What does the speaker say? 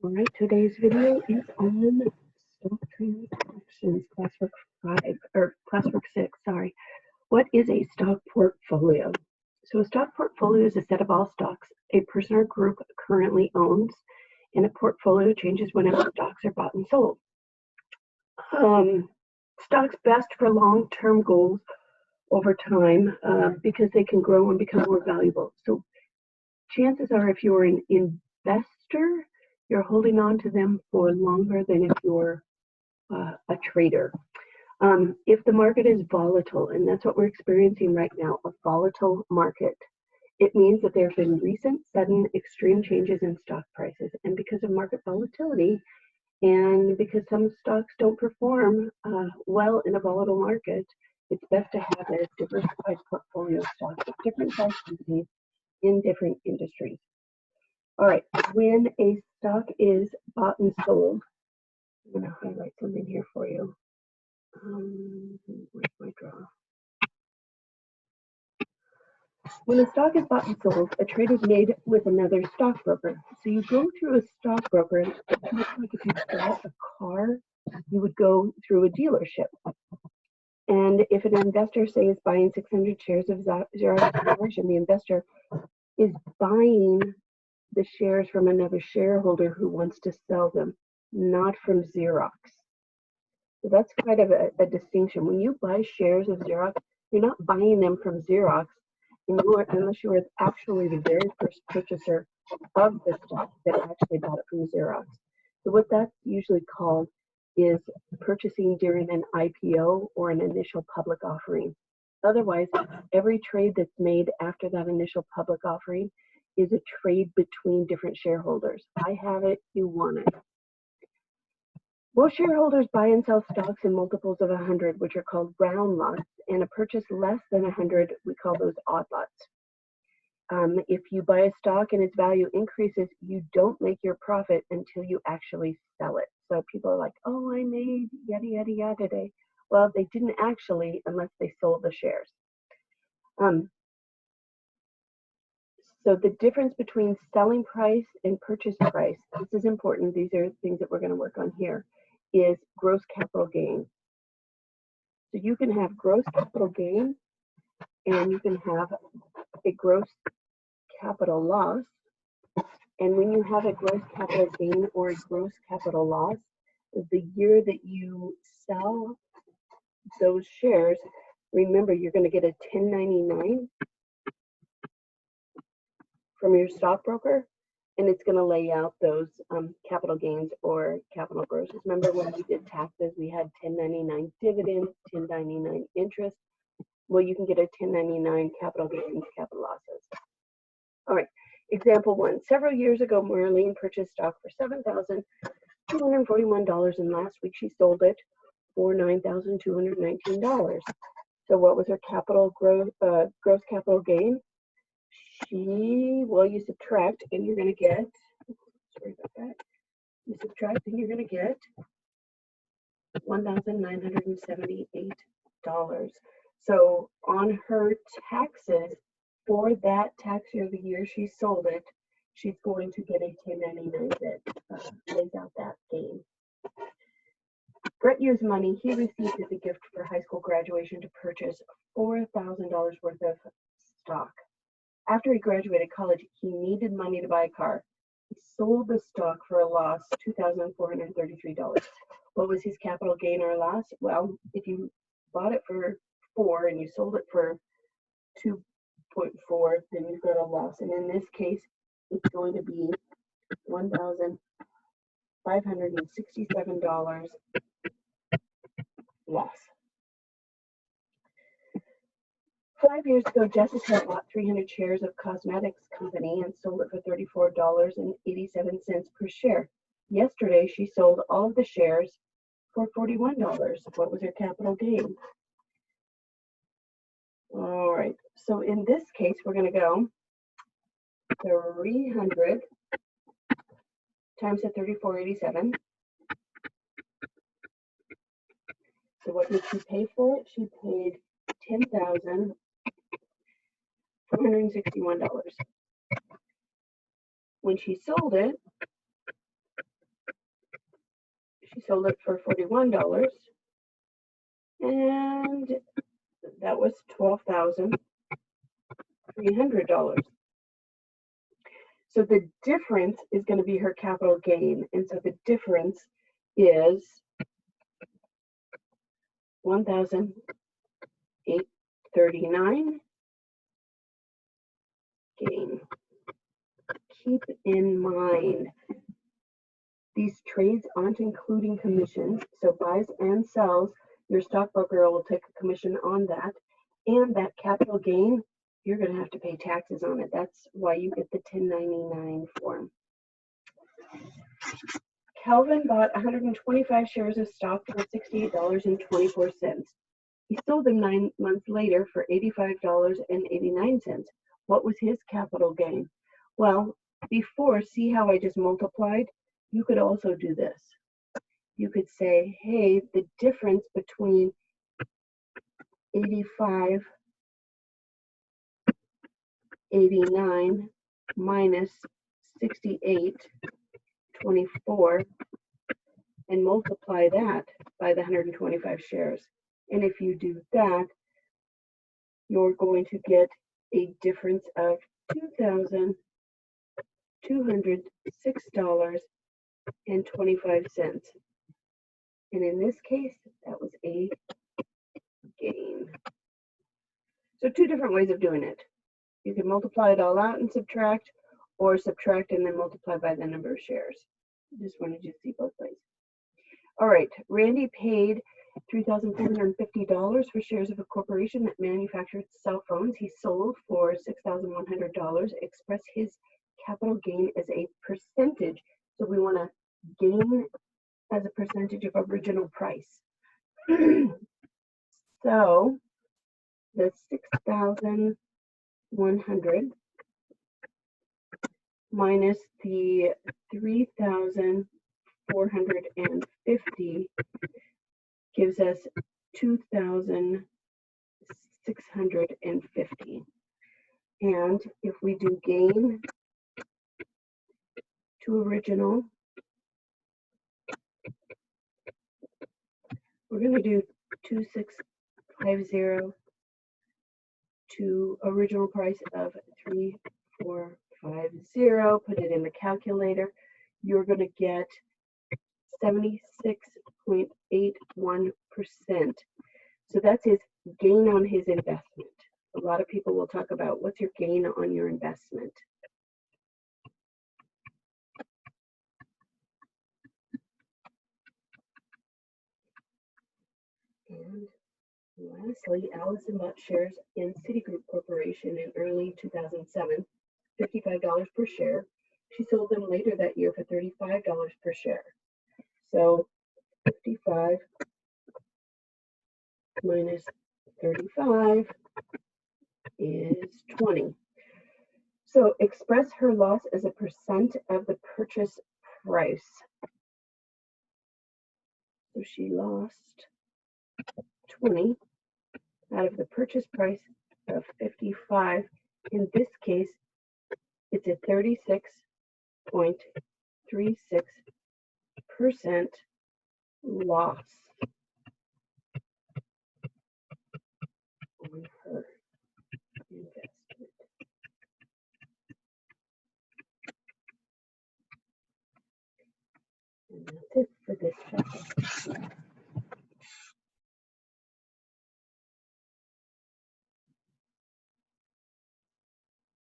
All right, today's video is on stock transactions, classwork 5 or classwork 6, sorry. What is a stock portfolio? So a stock portfolio is a set of all stocks a person or group currently owns, and a portfolio changes whenever stocks are bought and sold. Stocks best for long-term goals over time because they can grow and become more valuable. So chances are if you're an investor, you're holding on to them for longer than if you're a trader. If the market is volatile, and that's what we're experiencing right now, a volatile market, it means that there have been recent, sudden, extreme changes in stock prices. And because of market volatility, and because some stocks don't perform well in a volatile market, it's best to have a diversified portfolio of stocks with different size companies in different industries. All right, when a stock is bought and sold, I'm going to highlight something here for you. Where's my draw? When a stock is bought and sold, a trade is made with another stockbroker. So you go through a stockbroker, much like if you bought a car, you would go through a dealership. And if an investor, say, is buying 600 shares of Xerox Corporation, the investor is buying the shares from another shareholder who wants to sell them, not from Xerox. So that's kind of a distinction. When you buy shares of Xerox, you're not buying them from Xerox unless you are actually the very first purchaser of the stock that actually bought it from Xerox. So what that's usually called is purchasing during an IPO or an initial public offering. Otherwise, every trade that's made after that initial public offering is a trade between different shareholders. I have it, you want it. Most shareholders buy and sell stocks in multiples of 100, which are called round lots, and a purchase less than 100, we call those odd lots. If you buy a stock and its value increases, you don't make your profit until you actually sell it. So people are like, oh, I made yada, yada, yada today. Well, they didn't actually unless they sold the shares. So the difference between selling price and purchase price, this is important, these are things that we're going to work on here, is gross capital gain. So you can have gross capital gain and you can have a gross capital loss. And when you have a gross capital gain or a gross capital loss, the year that you sell those shares, remember you're going to get a 1099 from your stockbroker, and it's going to lay out those capital gains or capital grosses. Remember when we did taxes, we had 1099 dividend, 1099 interest. Well, you can get a 1099 capital gains, capital losses. All right, example 1. Several years ago, Marlene purchased stock for $7,241, and last week she sold it for $9,219. So what was her capital gross capital gain? You subtract and you're going to get, sorry about that, you subtract and you're going to get $1,978. So on her taxes for that tax year, the year she sold it, she's going to get a 1099 that lays out that gain. Brett used money he received as a gift for high school graduation to purchase $4,000 worth of stock. After he graduated college, he needed money to buy a car. He sold the stock for a loss, $2,433. What was his capital gain or loss? Well, if you bought it for 4 and you sold it for 2.4, then you've got a loss. And in this case, it's going to be $1,567 loss. 5 years ago, Jessica bought 300 shares of cosmetics company and sold it for $34.87 per share. Yesterday, she sold all of the shares for $41. What was her capital gain? All right, so in this case, we're going to go 300 times the $34.87. So what did she pay for it? She paid $10,461. When she sold it, sold it for $41, and that was $12,300. So the difference is going to be her capital gain, and so the difference is $1,839 gain. Keep in mind, these trades aren't including commissions, so buys and sells, your stockbroker will take a commission on that, and that capital gain, you're going to have to pay taxes on it. That's why you get the 1099 form. Calvin bought 125 shares of stock for $68.24. He sold them 9 months later for $85.89. What was his capital gain? Well, before, see how I just multiplied? You could also do this. You could say, hey, the difference between 85.89 minus 68.24, and multiply that by the 125 shares. And if you do that, you're going to get a difference of $2,206.25. And in this case, that was a gain. So two different ways of doing it. You can multiply it all out and subtract, or subtract and then multiply by the number of shares. Just wanted you to see both ways. All right, Randy paid $3,450 for shares of a corporation that manufactured cell phones. He sold for $6,100. Express his capital gain as a percentage. So we want to gain as a percentage of original price. So the 6,100 minus the 3,450 gives us 2,650. And if we do gain to original, we're going to do 2,650 to original price of 3,450. Put it in the calculator. You're going to get 76.81%. So that's his gain on his investment. A lot of people will talk about what's your gain on your investment. And lastly, Allison bought shares in Citigroup Corporation in early 2007, $55 per share. She sold them later that year for $35 per share. So 55 minus 35 is 20. So express her loss as a percent of the purchase price. So she lost 20 out of the purchase price of 55. In this case, it's a 36.36% loss on her investment. And that's it for this chapter.